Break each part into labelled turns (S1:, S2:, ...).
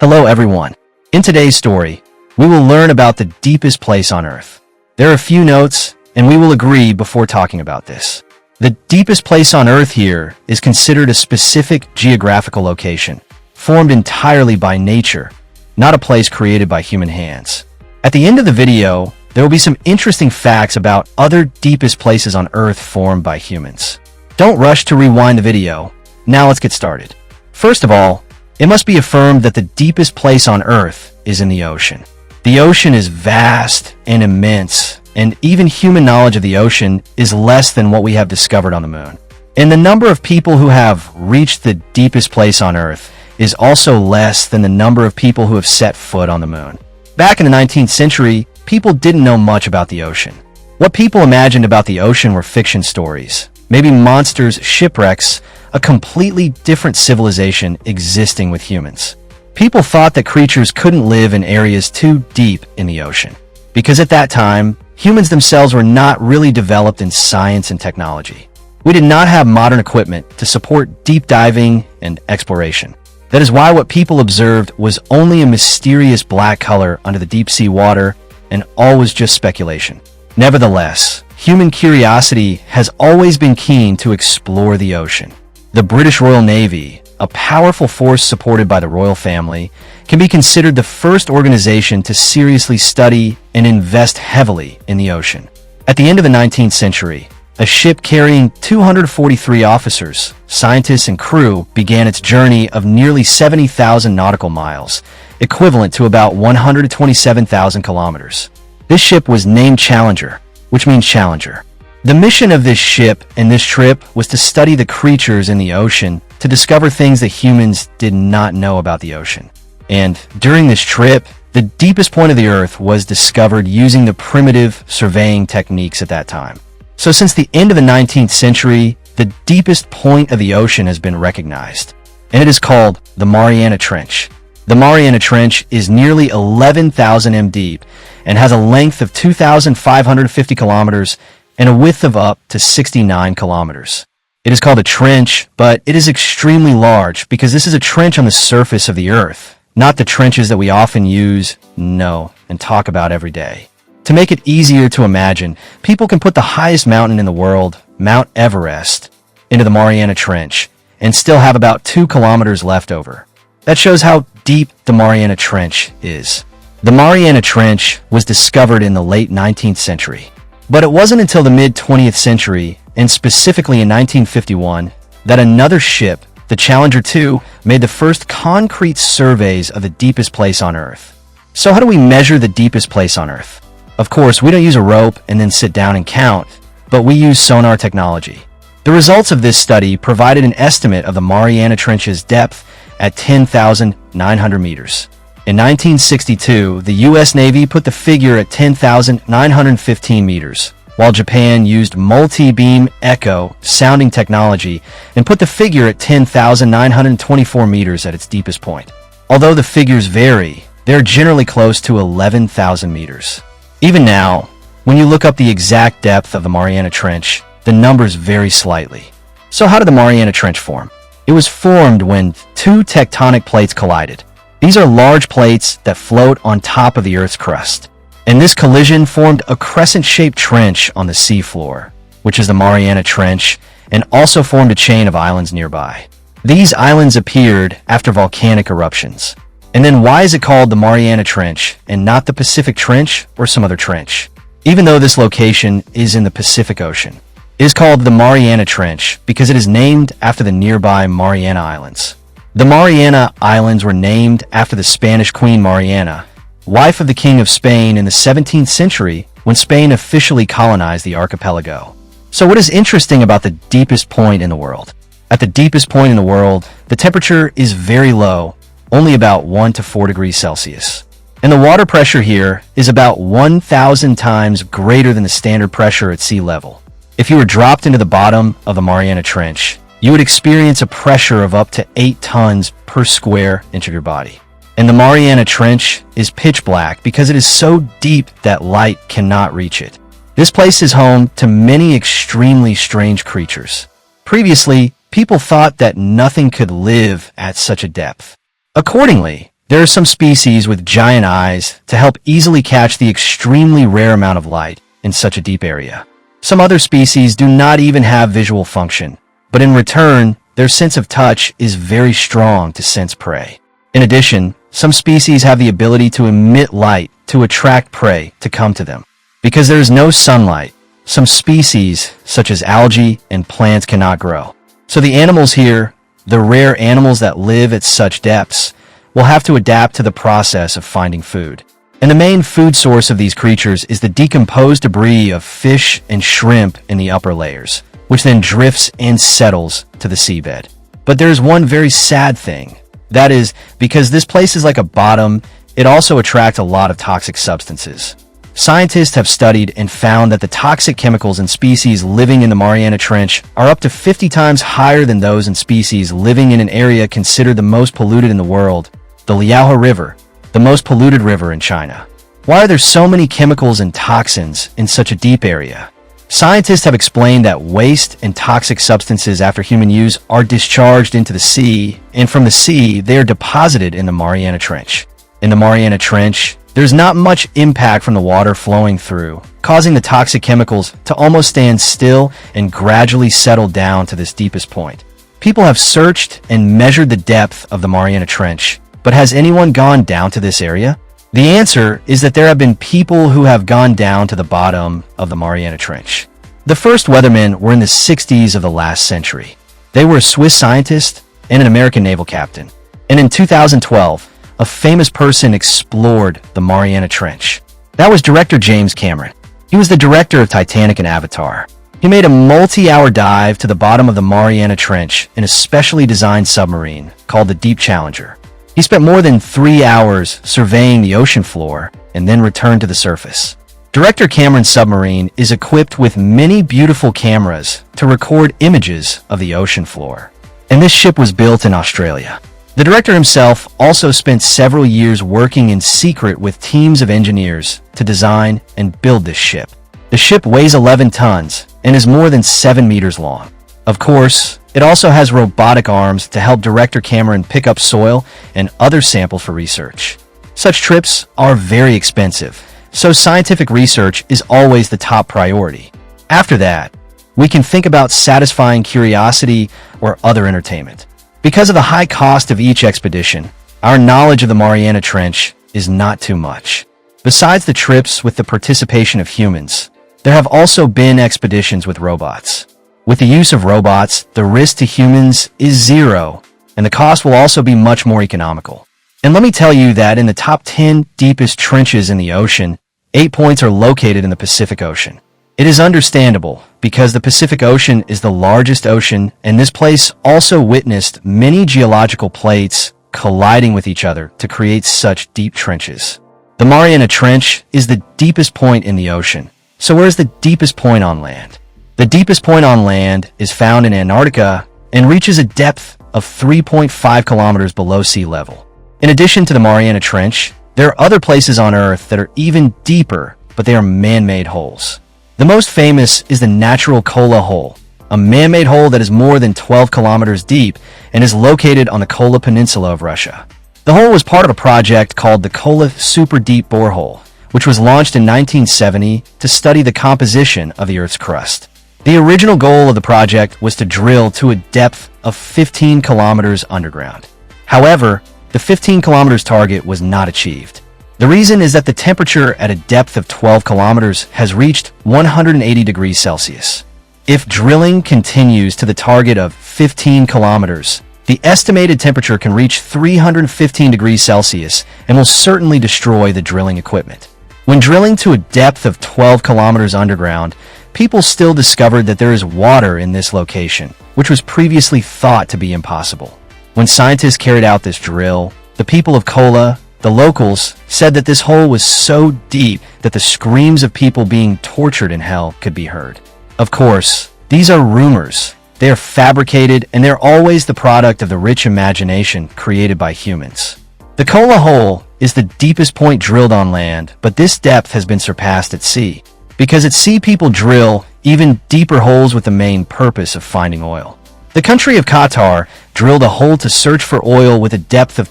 S1: Hello everyone. In today's story, we will learn about the deepest place on Earth. There are a few notes, and we will agree before talking about this. The deepest place on Earth here is considered a specific geographical location, formed entirely by nature, not a place created by human hands. At the end of the video, there will be some interesting facts about other deepest places on Earth formed by humans. Don't rush to rewind the video. Now let's get started. First of all, it must be affirmed that the deepest place on Earth is in the ocean. The ocean is vast and immense, and even human knowledge of the ocean is less than what we have discovered on the moon. And the number of people who have reached the deepest place on Earth is also less than the number of people who have set foot on the moon. Back in the 19th century, people didn't know much about the ocean. What people imagined about the ocean were fiction stories, maybe monsters, shipwrecks, a completely different civilization existing with humans. People thought that creatures couldn't live in areas too deep in the ocean, because at that time, humans themselves were not really developed in science and technology. We did not have modern equipment to support deep diving and exploration. That is why what people observed was only a mysterious black color under the deep sea water, and all was just speculation. Nevertheless, human curiosity has always been keen to explore the ocean. The British Royal Navy, a powerful force supported by the royal family, can be considered the first organization to seriously study and invest heavily in the ocean. At the end of the 19th century, a ship carrying 243 officers, scientists, and crew began its journey of nearly 70,000 nautical miles, equivalent to about 127,000 kilometers. This ship was named Challenger, which means challenger. The mission of this ship and this trip was to study the creatures in the ocean to discover things that humans did not know about the ocean. And during this trip, the deepest point of the Earth was discovered using the primitive surveying techniques at that time. So since the end of the 19th century, the deepest point of the ocean has been recognized, and it is called the Mariana Trench. The Mariana Trench is nearly 11,000 m deep and has a length of 2,550 kilometers and a width of up to 69 kilometers. It is called a trench, but it is extremely large because this is a trench on the surface of the Earth, not the trenches that we often use, know, and talk about every day. To make it easier to imagine, people can put the highest mountain in the world, Mount Everest, into the Mariana Trench and still have about 2 kilometers left over. That shows how deep the Mariana Trench is. The Mariana Trench was discovered in the late 19th century. But it wasn't until the mid-20th century, and specifically in 1951, that another ship, the Challenger 2, made the first concrete surveys of the deepest place on Earth. So how do we measure the deepest place on Earth? Of course, we don't use a rope and then sit down and count, but we use sonar technology. The results of this study provided an estimate of the Mariana Trench's depth at 10,900 meters. In 1962, the U.S. Navy put the figure at 10,915 meters, while Japan used multi-beam echo sounding technology and put the figure at 10,924 meters at its deepest point. Although the figures vary, they're generally close to 11,000 meters. Even now, when you look up the exact depth of the Mariana Trench, the numbers vary slightly. So how did the Mariana Trench form? It was formed when two tectonic plates collided. These are large plates that float on top of the Earth's crust. And this collision formed a crescent-shaped trench on the seafloor, which is the Mariana Trench, and also formed a chain of islands nearby. These islands appeared after volcanic eruptions. And then why is it called the Mariana Trench and not the Pacific Trench or some other trench? Even though this location is in the Pacific Ocean, it is called the Mariana Trench because it is named after the nearby Mariana Islands. The Mariana Islands were named after the Spanish Queen Mariana, wife of the King of Spain in the 17th century when Spain officially colonized the archipelago. So what is interesting about the deepest point in the world? At the deepest point in the world, the temperature is very low, only about 1 to 4 degrees Celsius. And the water pressure here is about 1,000 times greater than the standard pressure at sea level. If you were dropped into the bottom of the Mariana Trench, you would experience a pressure of up to 8 tons per square inch of your body. And the Mariana Trench is pitch black because it is so deep that light cannot reach it. This place is home to many extremely strange creatures. Previously, people thought that nothing could live at such a depth. Accordingly, There are some species with giant eyes to help easily catch the extremely rare amount of light in such a deep area. Some other species do not even have visual function, but in return, their sense of touch is very strong to sense prey. In addition, some species have the ability to emit light to attract prey to come to them. Because there is no sunlight, some species, such as algae and plants, cannot grow. So the animals here, the rare animals that live at such depths, will have to adapt to the process of finding food. And the main food source of these creatures is the decomposed debris of fish and shrimp in the upper layers, which then drifts and settles to the seabed. But there is one very sad thing. That is, because this place is like a bottom, it also attracts a lot of toxic substances. Scientists have studied and found that the toxic chemicals in species living in the Mariana Trench are up to 50 times higher than those in species living in an area considered the most polluted in the world, the Liaohe River, the most polluted river in China. Why are there so many chemicals and toxins in such a deep area? Scientists have explained that waste and toxic substances after human use are discharged into the sea, and from the sea, they are deposited in the Mariana Trench. In the Mariana Trench, there's not much impact from the water flowing through, causing the toxic chemicals to almost stand still and gradually settle down to this deepest point. People have searched and measured the depth of the Mariana Trench, but has anyone gone down to this area? The answer is that there have been people who have gone down to the bottom of the Mariana Trench. The first weathermen were in the 60s of the last century. They were a Swiss scientist and an American naval captain. And in 2012, a famous person explored the Mariana Trench. That was director James Cameron. He was the director of Titanic and Avatar. He made a multi-hour dive to the bottom of the Mariana Trench in a specially designed submarine called the Deep Challenger. He spent more than 3 hours surveying the ocean floor and then returned to the surface. Director Cameron's submarine is equipped with many beautiful cameras to record images of the ocean floor. And this ship was built in Australia. The director himself also spent several years working in secret with teams of engineers to design and build this ship. The ship weighs 11 tons and is more than 7 meters long. Of course, it also has robotic arms to help Director Cameron pick up soil and other samples for research. Such trips are very expensive, so scientific research is always the top priority. After that, we can think about satisfying curiosity or other entertainment. Because of the high cost of each expedition, our knowledge of the Mariana Trench is not too much. Besides the trips with the participation of humans, there have also been expeditions with robots. With the use of robots, the risk to humans is zero, and the cost will also be much more economical. And let me tell you that in the top 10 deepest trenches in the ocean, 8 points are located in the Pacific Ocean. It is understandable, because the Pacific Ocean is the largest ocean, and this place also witnessed many geological plates colliding with each other to create such deep trenches. The Mariana Trench is the deepest point in the ocean. So where is the deepest point on land? The deepest point on land is found in Antarctica and reaches a depth of 3.5 kilometers below sea level. In addition to the Mariana Trench, there are other places on Earth that are even deeper, but they are man-made holes. The most famous is the natural Kola Hole, a man-made hole that is more than 12 kilometers deep and is located on the Kola Peninsula of Russia. The hole was part of a project called the Kola Super Deep Borehole, which was launched in 1970 to study the composition of the Earth's crust. The original goal of the project was to drill to a depth of 15 kilometers underground. However, the 15 kilometers target was not achieved. The reason is that the temperature at a depth of 12 kilometers has reached 180 degrees Celsius. If drilling continues to the target of 15 kilometers, the estimated temperature can reach 315 degrees Celsius and will certainly destroy the drilling equipment. When drilling to a depth of 12 kilometers underground, people still discovered that there is water in this location, which was previously thought to be impossible. When scientists carried out this drill, the people of Kola, the locals, said that this hole was so deep that the screams of people being tortured in hell could be heard. Of course, these are rumors. They are fabricated, and they're always the product of the rich imagination created by humans. The Kola Hole is the deepest point drilled on land, but this depth has been surpassed at sea. Because at sea, people drill even deeper holes with the main purpose of finding oil. The country of Qatar drilled a hole to search for oil with a depth of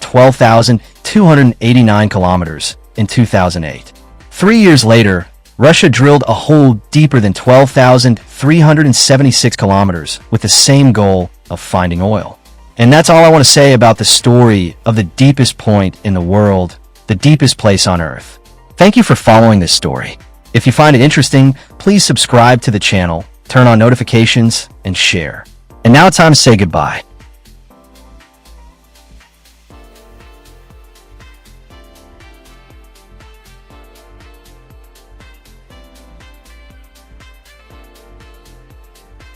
S1: 12,289 kilometers in 2008. 3 years later, Russia drilled a hole deeper than 12,376 kilometers with the same goal of finding oil. And that's all I want to say about the story of the deepest point in the world, the deepest place on Earth. Thank you for following this story. If you find it interesting, please subscribe to the channel, turn on notifications, and share. And now it's time to say goodbye.